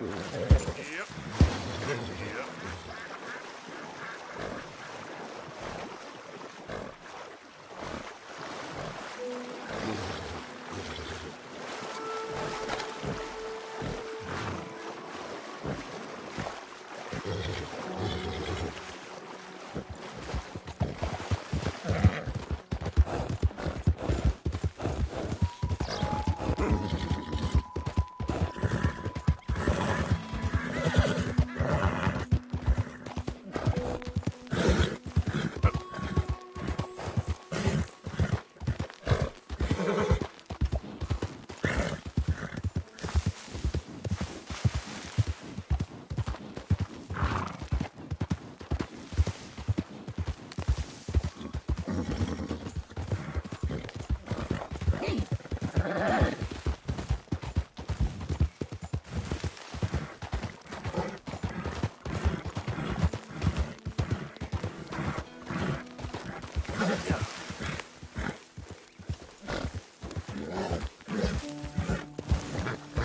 Yep. Yep.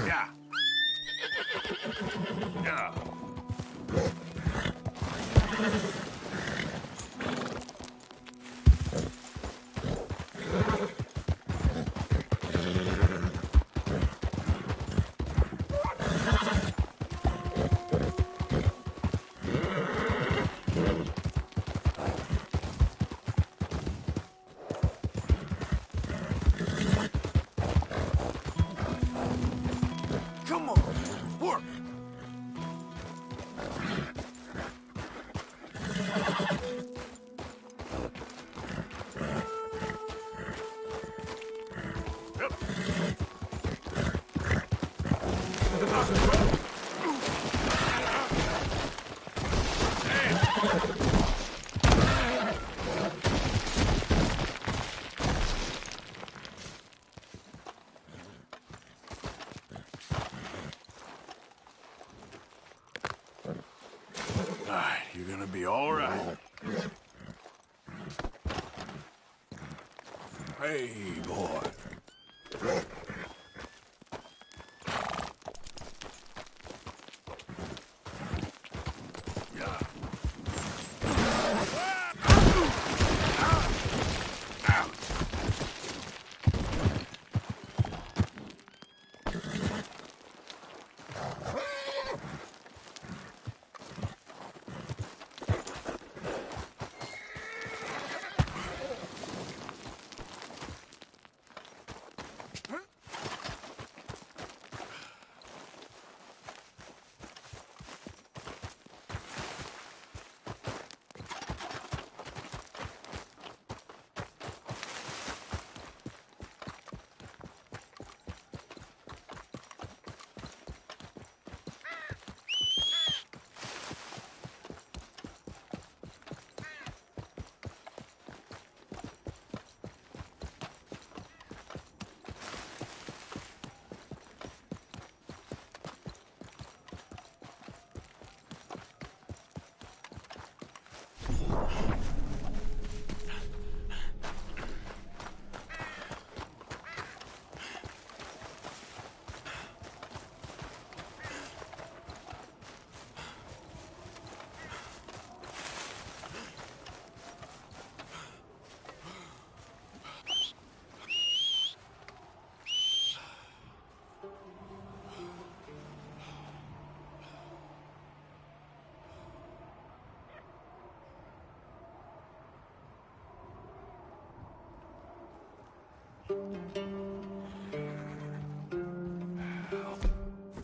Yeah. Yeah. Come on. Work. Yep. All right, you're gonna be all right. Hey, boy. Yeah. Ouch.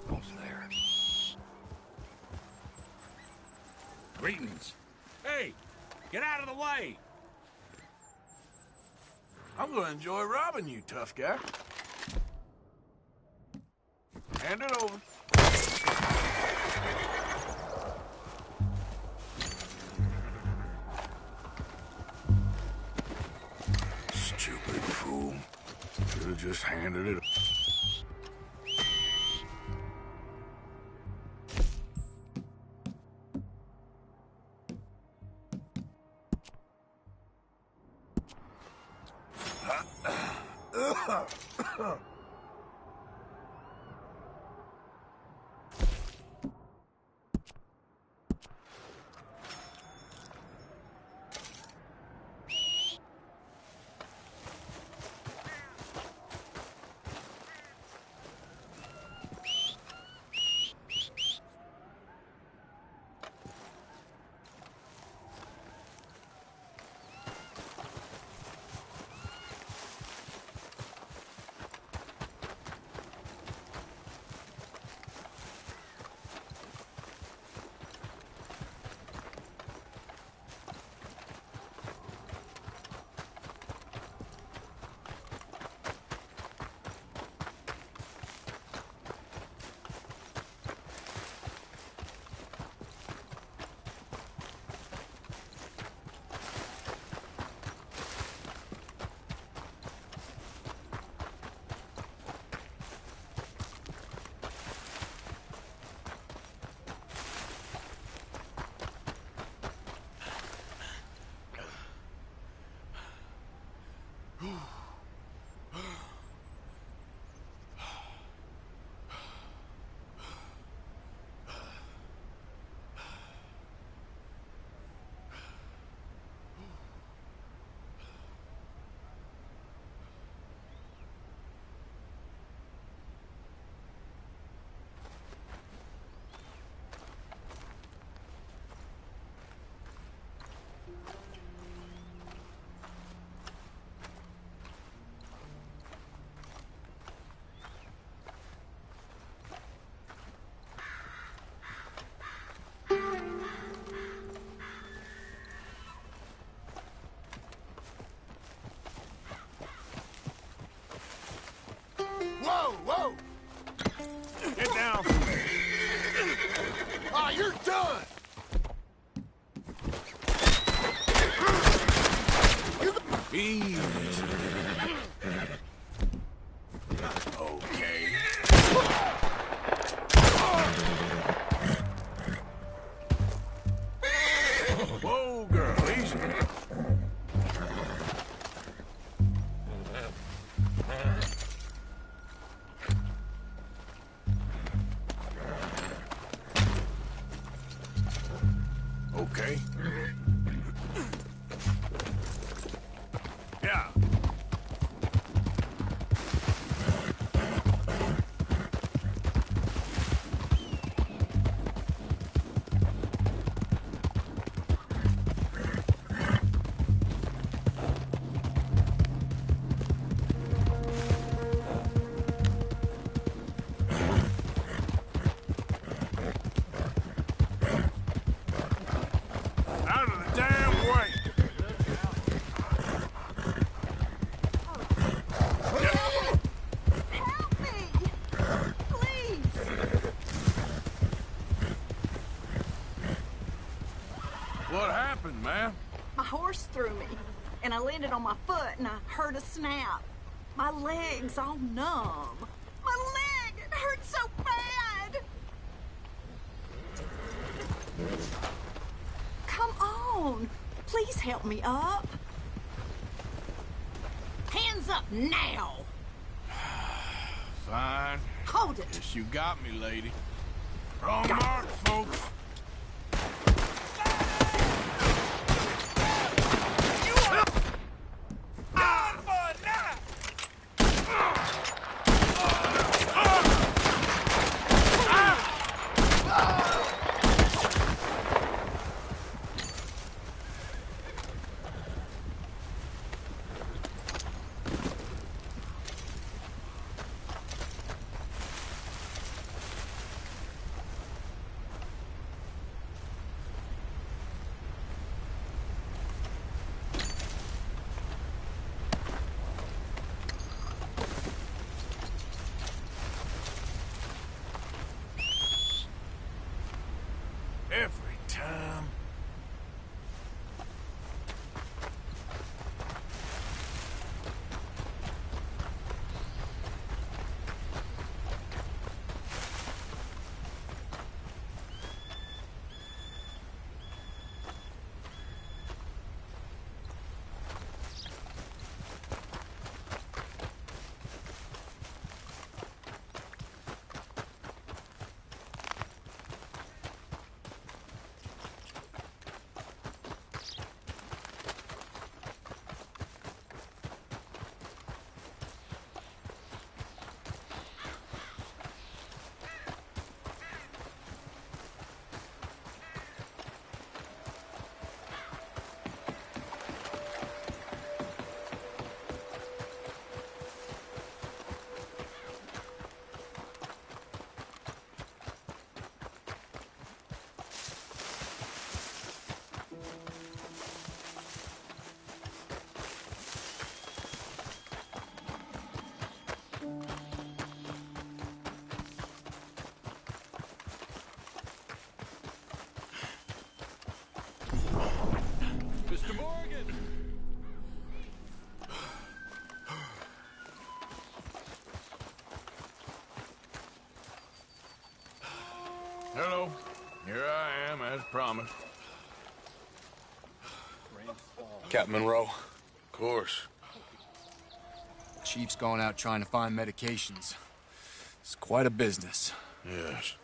Almost there. Greetings. Hey, get out of the way! I'm gonna enjoy robbing you, tough guy. Hand it over. Stupid fool. Should have just handed it. Easy. Okay. Whoa, girl, easy. Okay. Yeah. Out of the damn way! Help me! Please! What happened, man? My horse threw me, and I landed on my foot, and I heard a snap. My leg's all numb. My leg! It hurts so bad! Come on! Please help me up. Hands up now! Fine. Hold it! Guess you got me, lady. Wrong mark, folks. Every time. Mr. Morgan! Hello. Here I am, as promised. Captain Monroe, Of course. Chief's gone out trying to find medications. It's quite a business. Yes.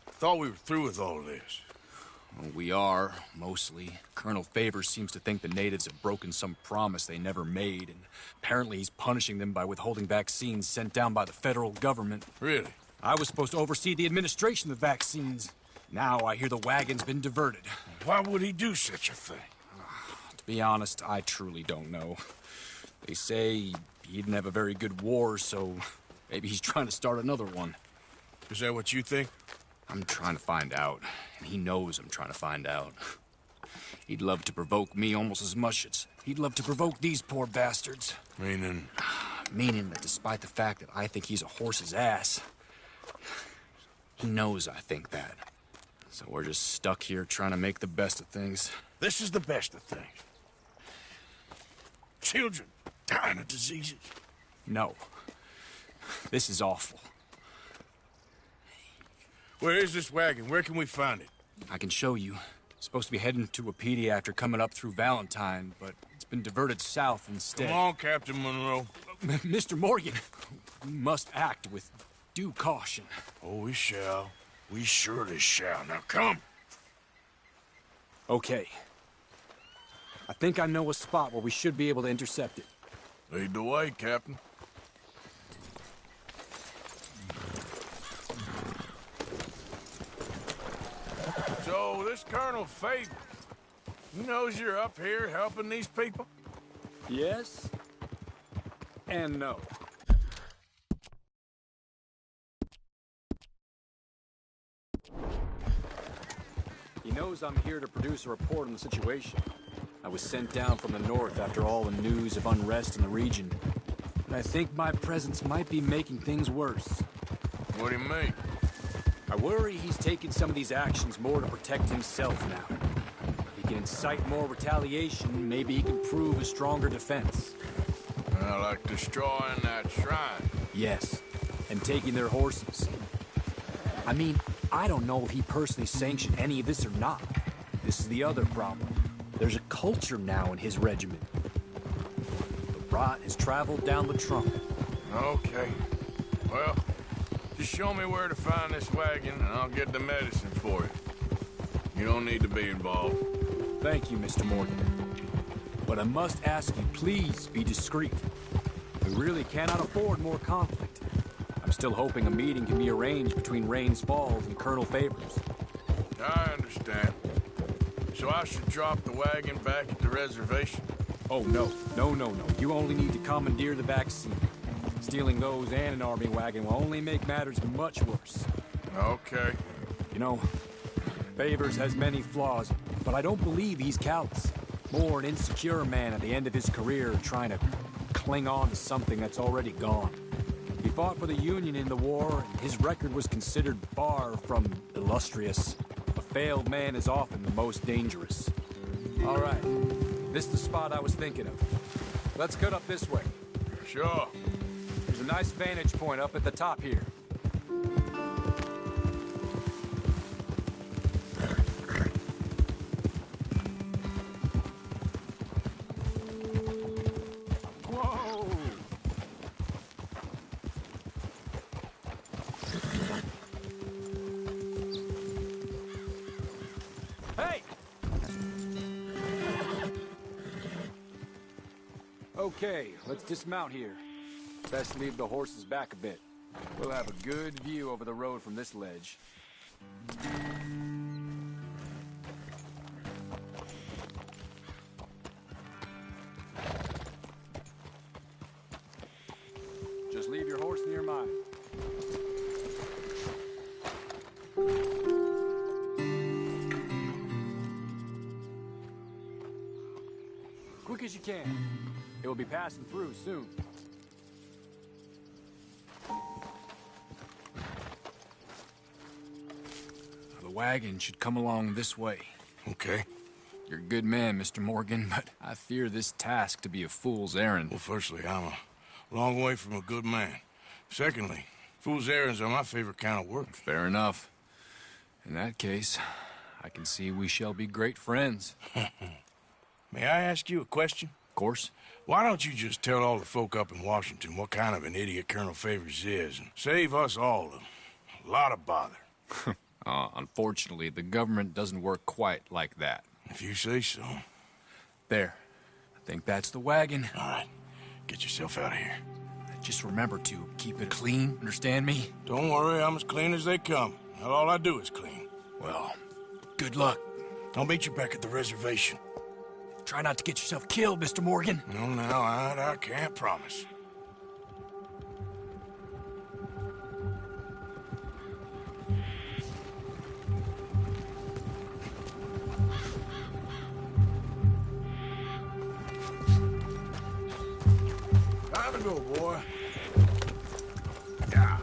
Thought we were through with all this. Well, we are, mostly. Colonel Favors seems to think the natives have broken some promise they never made, and apparently he's punishing them by withholding vaccines sent down by the federal government. Really? I was supposed to oversee the administration of the vaccines. Now I hear the wagon's been diverted. Why would he do such a thing? To be honest, I truly don't know. They say he didn't have a very good war, so maybe he's trying to start another one. Is that what you think? I'm trying to find out, and he knows I'm trying to find out. He'd love to provoke me almost as much as he'd love to provoke these poor bastards. Meaning? Meaning that despite the fact that I think he's a horse's ass, he knows I think that. So we're just stuck here trying to make the best of things. This is the best of things. children dying of diseases. No. This is awful. Where is this wagon? Where can we find it? I can show you. It's supposed to be heading to a PD after coming up through Valentine, but it's been diverted south instead. Come on, Captain Monroe. Mr. Morgan, we must act with due caution. Oh, we shall. We surely shall. Now come. Okay. I think I know a spot where we should be able to intercept it. Lead the way, Captain. So, this Colonel Faber, he knows you're up here helping these people? Yes and no. He knows I'm here to produce a report on the situation. I was sent down from the north after all the news of unrest in the region. But I think my presence might be making things worse. What do you mean? I worry he's taking some of these actions more to protect himself now. He can incite more retaliation, maybe he can prove a stronger defense. Like destroying that shrine. Yes, and taking their horses. I mean, I don't know if he personally sanctioned any of this or not. This is the other problem. There's a culture now in his regiment. The rot has traveled down the trunk. Okay. Well, just show me where to find this wagon, and I'll get the medicine for you. You don't need to be involved. Thank you, Mr. Morgan. But I must ask you, please be discreet. We really cannot afford more conflict. I'm still hoping a meeting can be arranged between Rains Falls and Colonel Favors. I understand. So I should drop the wagon back at the reservation? Oh, no. No. You only need to commandeer the vaccine. Stealing those and an army wagon will only make matters much worse. Okay. You know, Favors has many flaws, but I don't believe he's callous. More an insecure man at the end of his career trying to cling on to something that's already gone. He fought for the Union in the war, and his record was considered far from illustrious. A failed man is often the most dangerous. All right, this is the spot I was thinking of. Let's cut up this way. Sure. There's a nice vantage point up at the top here. Whoa! Hey! Okay, let's dismount here. Best leave the horses back a bit. We'll have a good view over the road from this ledge. Just leave your horse near mine. Quick as you can. It will be passing through soon. The wagon should come along this way. Okay. You're a good man, Mr. Morgan, but I fear this task to be a fool's errand. Well, firstly, I'm a long way from a good man. Secondly, fool's errands are my favorite kind of work. Fair enough. In that case, I can see we shall be great friends. May I ask you a question? Of course. Why don't you just tell all the folk up in Washington what kind of an idiot Colonel Favors is and save us all a lot of bother? Unfortunately, the government doesn't work quite like that. If you say so. There. I think that's the wagon. All right. Get yourself out of here. Just remember to keep it clean, understand me? Don't worry, I'm as clean as they come. Not all I do is clean. Well, good luck. I'll meet you back at the reservation. Try not to get yourself killed, Mr. Morgan. No, I can't promise. Time to go, boy. Yeah.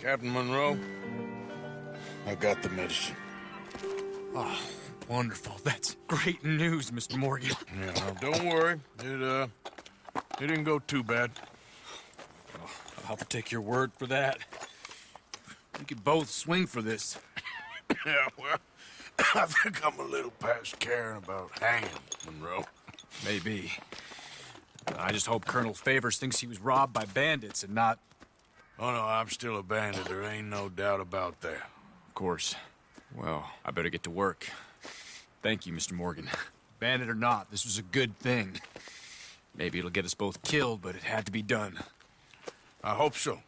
Captain Monroe, I got the medicine. Oh, wonderful. That's great news, Mr. Morgan. Yeah, now, don't worry. It didn't go too bad. I'll have to take your word for that. We could both swing for this. Yeah, well, I think I'm a little past caring about hanging, Monroe. Maybe. I just hope Colonel Favors thinks he was robbed by bandits and not... Oh, no, I'm still a bandit. There ain't no doubt about that. Of course. Well, I better get to work. Thank you, Mr. Morgan. Bandit or not, this was a good thing. Maybe it'll get us both killed, but it had to be done. I hope so.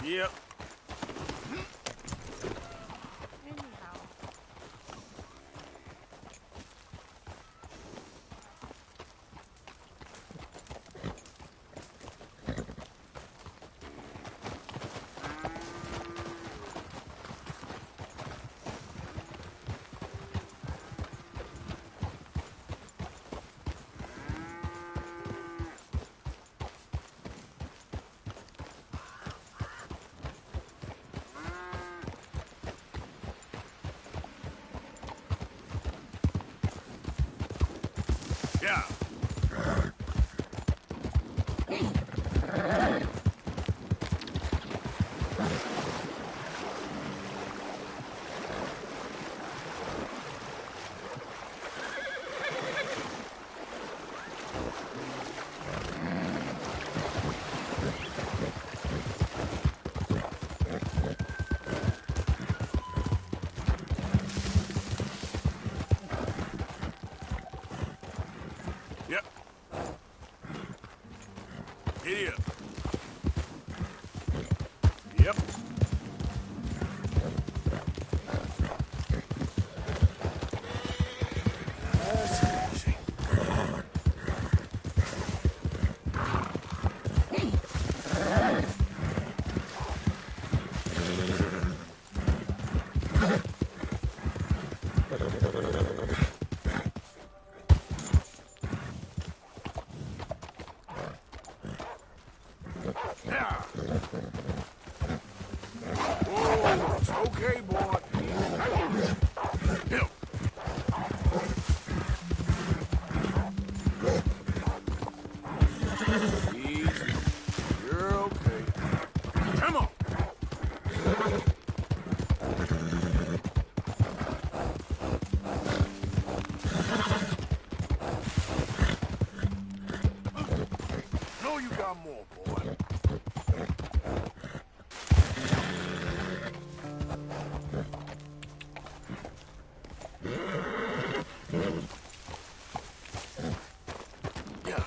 Yep. Yeah. Yep. Giddy up. Yep. That's easy. Yeah. Oh, it's okay, boy. Hill. Easy. You're okay. Come on. No, you got more, boy. Yeah.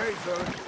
Hey, son.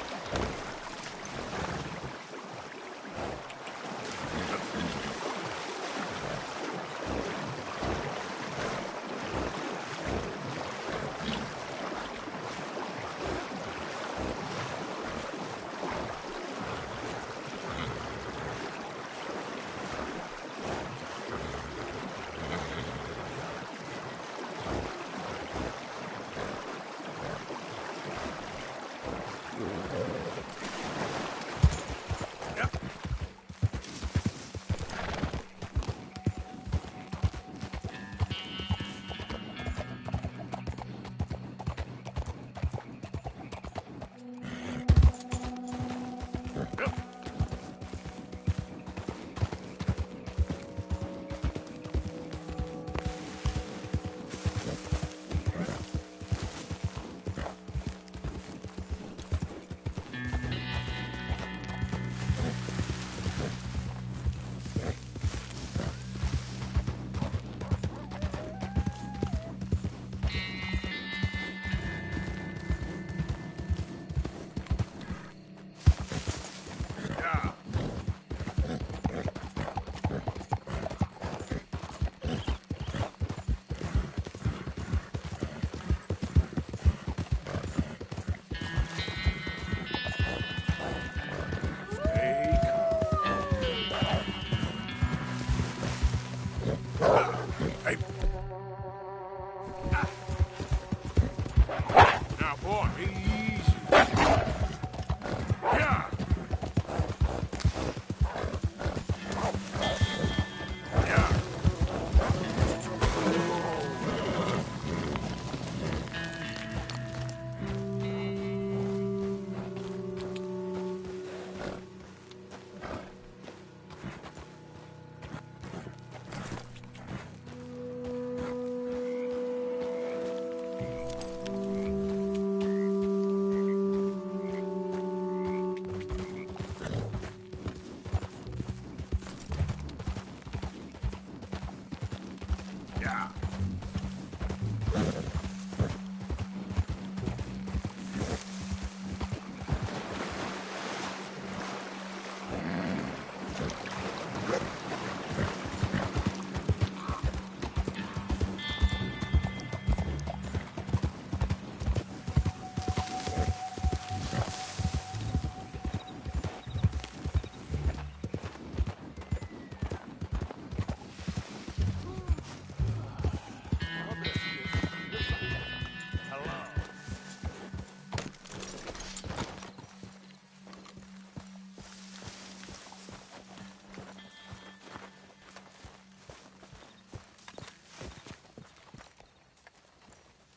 Hey. Now, boy, easy. Yeah. Yeah. Yeah.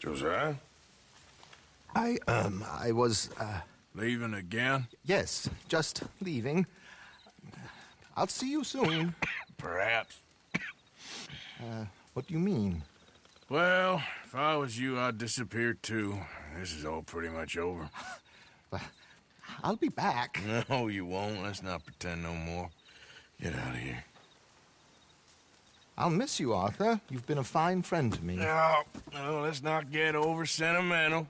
Josiah? I was, Leaving again? yes, just leaving. I'll see you soon. Perhaps. What do you mean? Well, if I was you, I'd disappear too. This is all pretty much over. I'll be back. No, you won't. Let's not pretend no more. Get out of here. I'll miss you, Arthur. You've been a fine friend to me. No, let's not get over sentimental.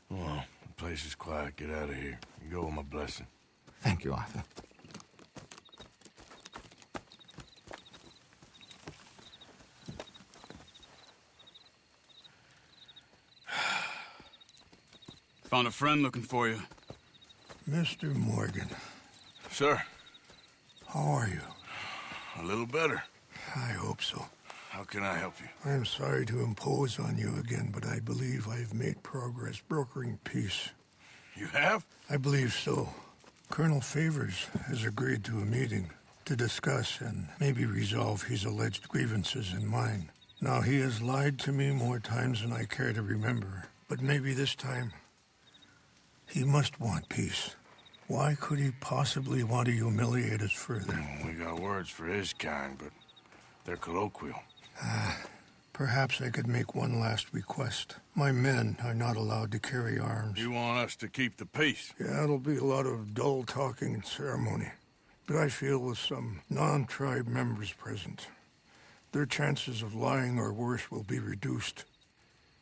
Well, the place is quiet. Get out of here. You go with my blessing. Thank you, Arthur. Found a friend looking for you. Mr. Morgan, Sir, how are you? a little better. I hope so. How can I help you? I am sorry to impose on you again, but I believe I have made progress brokering peace. You have? I believe so. Colonel Favors has agreed to a meeting to discuss and maybe resolve his alleged grievances and mine. Now, he has lied to me more times than I care to remember, but maybe this time he must want peace. Why could he possibly want to humiliate us further? We got words for his kind, but they're colloquial. Perhaps I could make one last request. My men are not allowed to carry arms. You want us to keep the peace? Yeah, it'll be a lot of dull talking and ceremony. But I feel with some non-tribe members present, their chances of lying or worse will be reduced.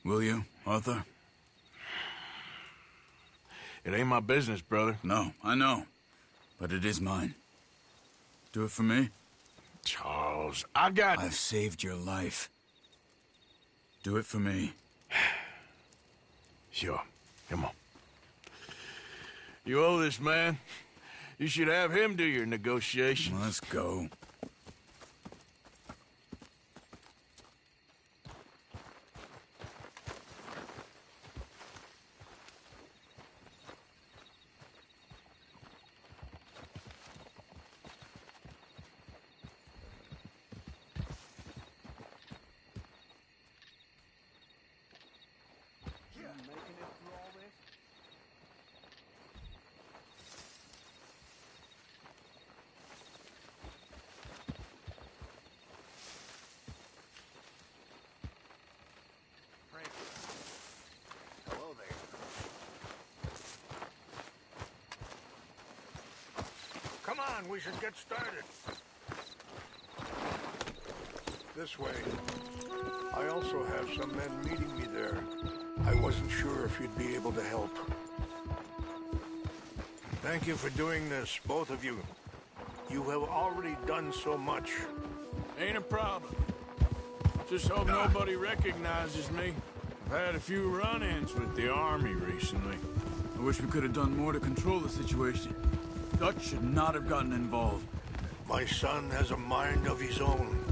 Will you, Arthur? It ain't my business, brother. No, I know. But it is mine. Do it for me? Charles, I got... I've saved your life. Do it for me. Sure. Come on. You owe this man. You should have him do your negotiations. Let's go. Hello there. Come on, we should get started. This way. I also have some men meeting me there. I wasn't sure if you'd be able to help. Thank you for doing this, both of you. You have already done so much. Ain't a problem. Just hope nobody recognizes me. I've had a few run-ins with the army recently. I wish we could have done more to control the situation. Dutch should not have gotten involved. My son has a mind of his own.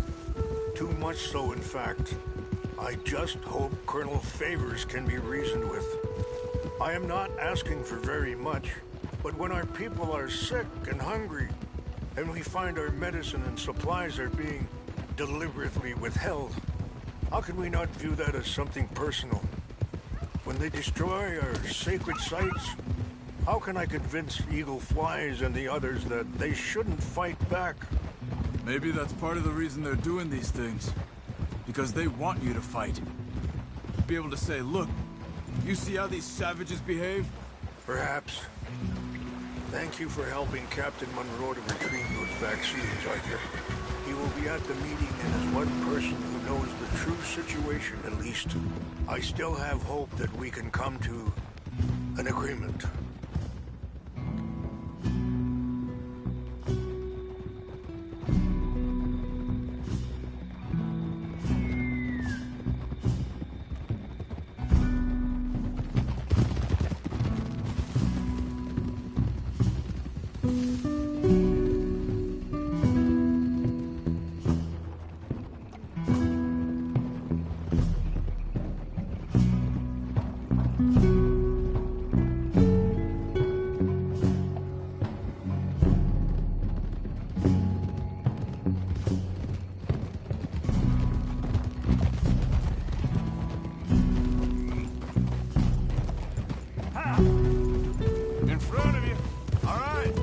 Too much so, in fact. I just hope Colonel Favors can be reasoned with. I am not asking for very much, but when our people are sick and hungry, and we find our medicine and supplies are being deliberately withheld, how can we not view that as something personal? When they destroy our sacred sites, how can I convince Eagle Flies and the others that they shouldn't fight back? Maybe that's part of the reason they're doing these things. Because they want you to fight. Be able to say, look, you see how these savages behave? Perhaps. Thank you for helping Captain Monroe to retrieve those vaccines, Arthur. He will be at the meeting and is one person who knows the true situation, at least. I still have hope that we can come to an agreement. In front of you. All right.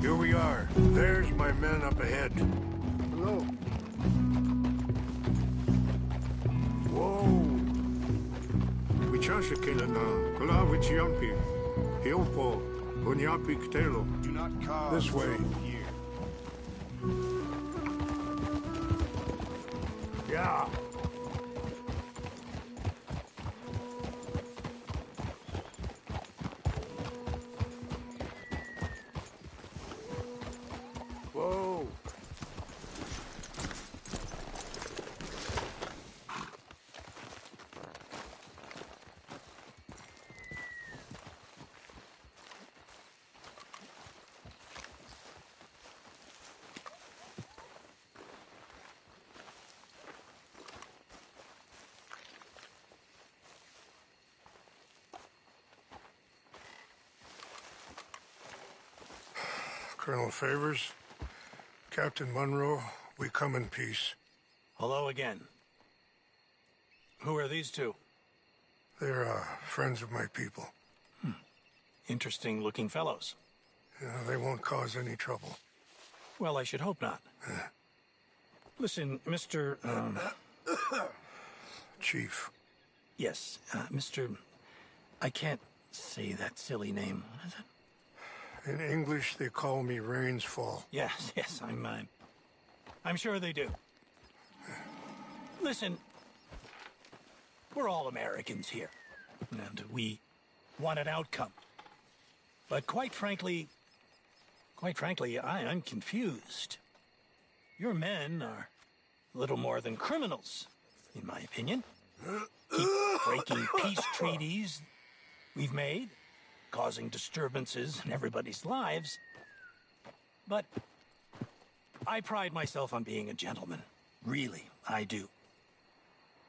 Here we are. There's my men up ahead. Hello. Whoa. Wichashakina na kula wichiampi. Hilpo. Bunyapi ktelo. Do not cause This way. here. Yeah. Whoa. Colonel Favors, Captain Monroe, we come in peace. Hello again. Who are these two? They're friends of my people. Interesting looking fellows. Yeah, they won't cause any trouble. Well, I should hope not. Listen, Mr. Chief. Yes, Mr. I can't say that silly name. What is it? In English, they call me Rains Fall. Yes, I'm sure they do. Listen, We're all Americans here, and we want an outcome. But quite frankly, I'm confused. Your men are little more than criminals, in my opinion. Keep breaking peace treaties we've made, causing disturbances in everybody's lives. But I pride myself on being a gentleman. Really, I do.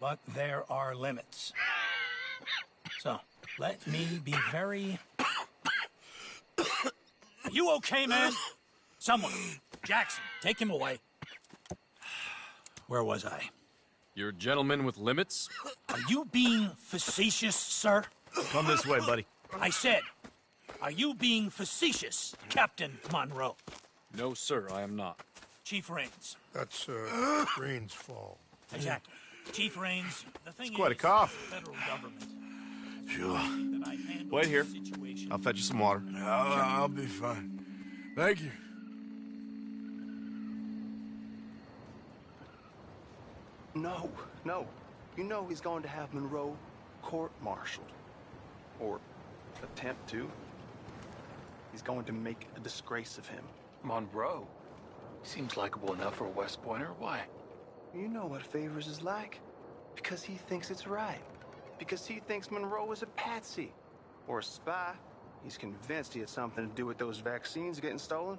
But there are limits. So, let me be very... Are you okay, man? Someone. Jackson, take him away. Where was I? You're a gentleman with limits? Are you being facetious, sir? Come this way, buddy. I said, are you being facetious, Captain Monroe? No, sir, I am not. Chief Rains. That's, Rain's fault. Exactly. Chief Rains, the thing It's quite a is, cough. the federal government. Sure. That I've handled Wait here. this situation. I'll fetch you some water. I'll be fine. Thank you. No. You know he's going to have Monroe court-martialed. Or attempt to. He's going to make a disgrace of him. Monroe? Seems likable enough for a West Pointer. Why? You know what Favors is like. Because he thinks it's right. Because he thinks Monroe is a patsy. Or a spy. He's convinced he had something to do with those vaccines getting stolen.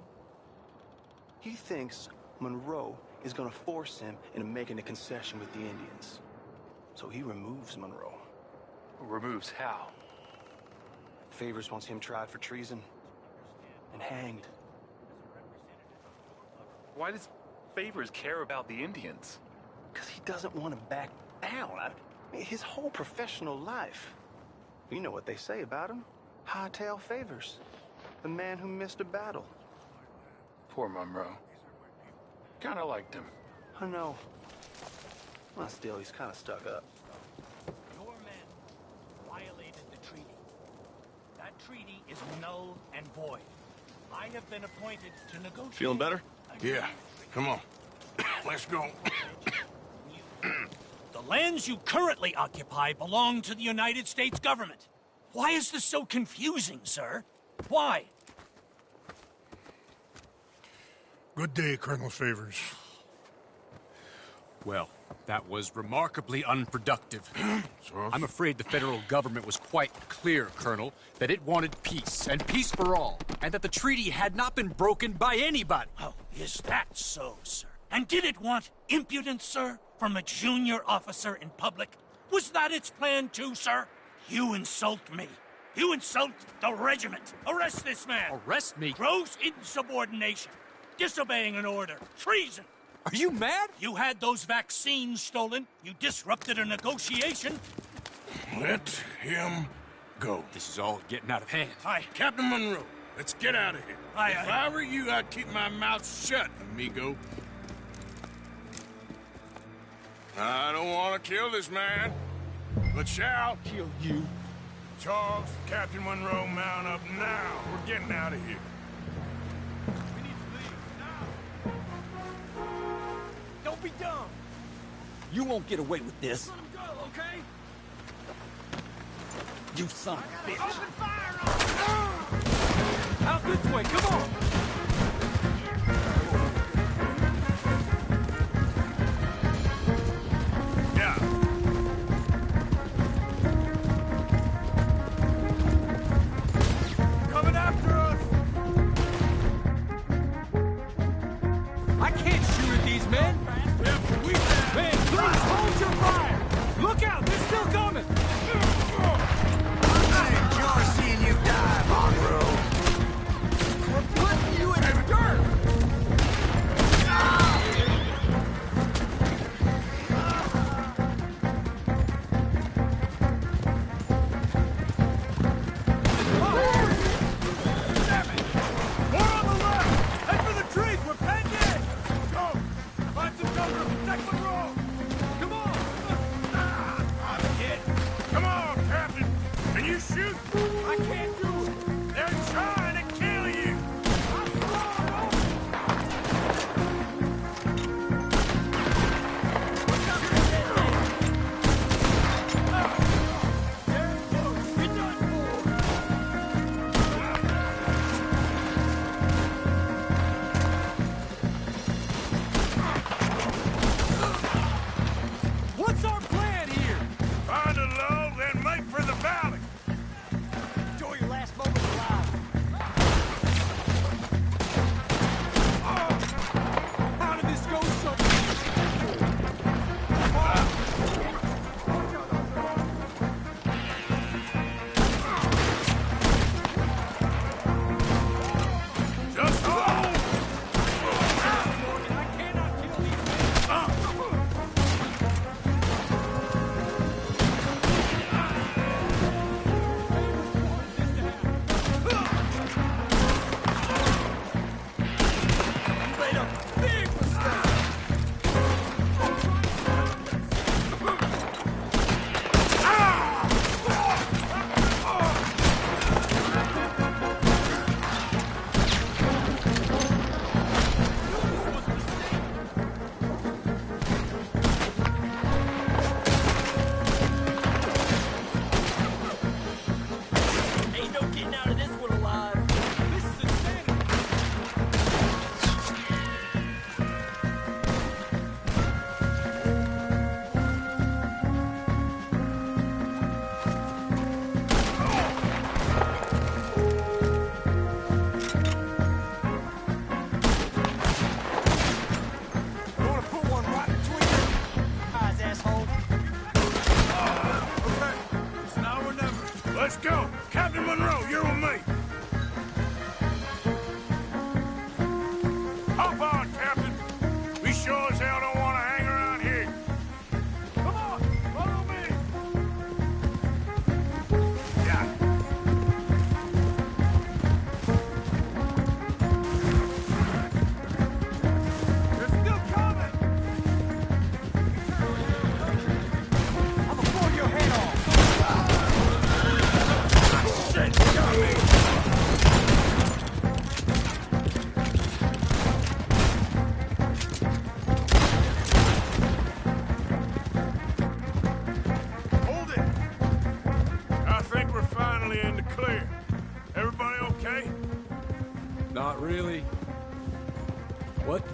He thinks Monroe is gonna force him into making a concession with the Indians. So he removes Monroe. Removes how? Favors wants him tried for treason and hanged. Why does Favors care about the Indians? Because he doesn't want to back down. His whole professional life. You know what they say about him. Hightail Favors. The man who missed a battle. Poor Monroe. Kinda liked him. I know. Well, still, he's kind of stuck up. Your men violated the treaty. That treaty is null and void. I have been appointed to negotiate... Feeling better? Yeah. Come on. Let's go. The lands you currently occupy belong to the United States government. Why is this so confusing, sir? Why? Good day, Colonel Favors. Well, that was remarkably unproductive. So, I'm afraid the federal government was quite clear, Colonel, that it wanted peace, and peace for all, and that the treaty had not been broken by anybody. Oh, is that so, sir? And did it want impudence, sir, from a junior officer in public? Was that its plan too, sir? You insult me. You insult the regiment. Arrest this man. Arrest me? Gross insubordination. Disobeying an order. Treason. Are you mad? You had those vaccines stolen. You disrupted a negotiation. let him go. This is all getting out of hand. Captain Monroe, let's get out of here. If I were you, I'd keep my mouth shut, amigo. I don't want to kill this man, but shall Kill you. Charles, Captain Monroe, mount up now. We're getting out of here. Don't be dumb. You won't get away with this. Let him go, okay? You son of a bitch. Open fire on him! Out this way, come on! Yeah. Coming after us! I can't shoot at these men! Man, please hold your fire! Look out, they're still coming! Enjoy seeing you die, Monroe. We're putting you in the dirt! More on the left! Head for the trees, we're penned in! Go! Find some cover, protect Monroe! Come on! I'm hit. Come on, Captain. Can you shoot? I can't do it! They're trying to kill you.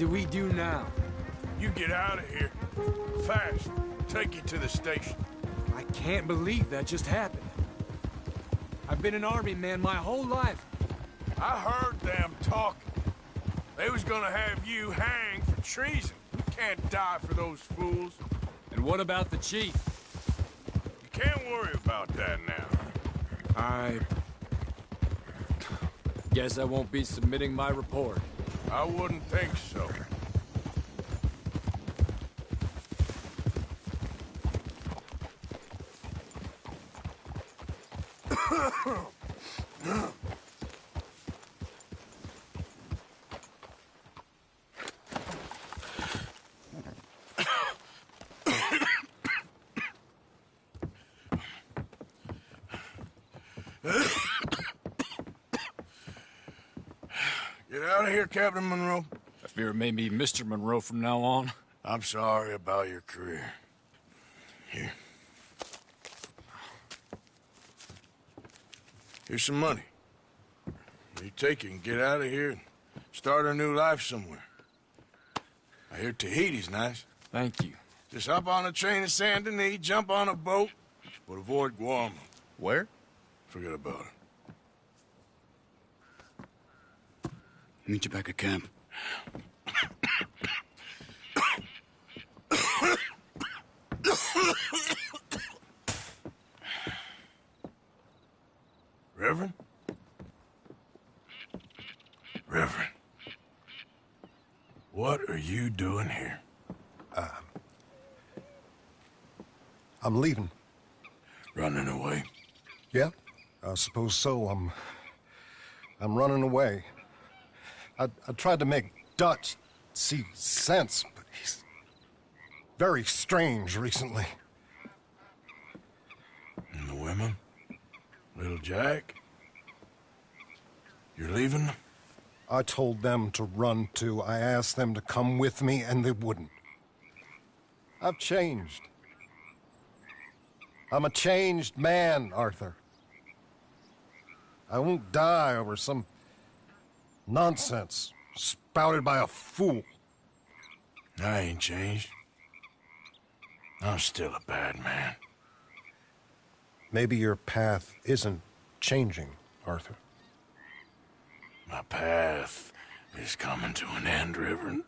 do we do now? You get out of here. Fast. Take you to the station. I can't believe that just happened. I've been an army man my whole life. I heard them talking. They was gonna have you hanged for treason. You can't die for those fools. And what about the chief? You can't worry about that now. I guess I won't be submitting my report. I wouldn't think so. Get out of here, Captain Monroe. I fear it may be Mr. Monroe from now on. I'm sorry about your career. Here. Here's some money. You take it and get out of here and start a new life somewhere. I hear Tahiti's nice. Thank you. Just hop on a train to Saint Denis, jump on a boat, but avoid Guam. Where? Forget about it. Meet you back at camp. Reverend? Reverend. What are you doing here? I'm leaving. Running away? Yeah, I suppose so. I'm running away. I tried to make Dutch see sense, but he's very strange recently. And the women? Little Jack? You're leaving them? I told them to run too. I asked them to come with me, and they wouldn't. I've changed. I'm a changed man, Arthur. I won't die over some nonsense spouted by a fool. I ain't changed. I'm still a bad man. Maybe your path isn't changing, Arthur. My path is coming to an end, Reverend.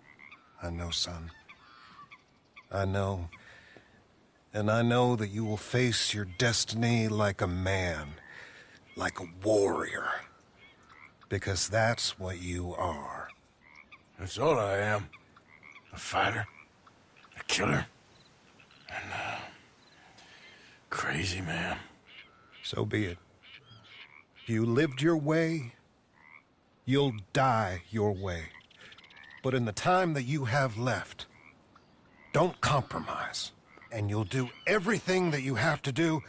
I know, son. I know. And I know that you will face your destiny like a man, like a warrior. Because that's what you are. That's all I am. A fighter, a killer, and a crazy man. So be it. You lived your way, you'll die your way. But in the time that you have left, don't compromise. And you'll do everything that you have to do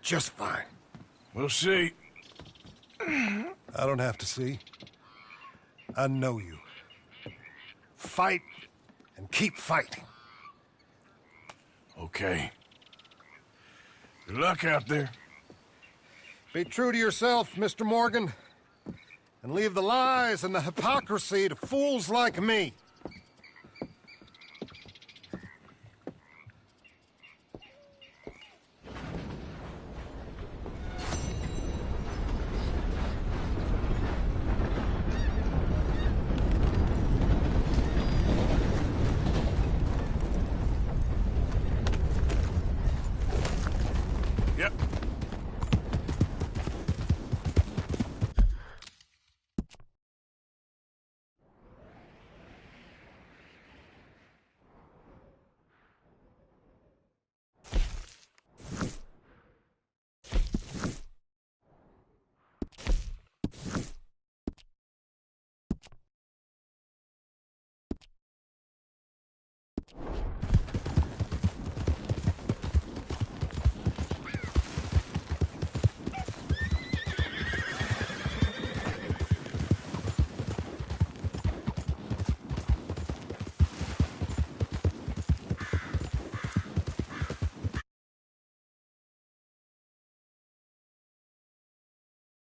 just fine. We'll see. I don't have to see. I know you. Fight and keep fighting. Okay. Good luck out there. Be true to yourself, Mr. Morgan, and leave the lies and the hypocrisy to fools like me.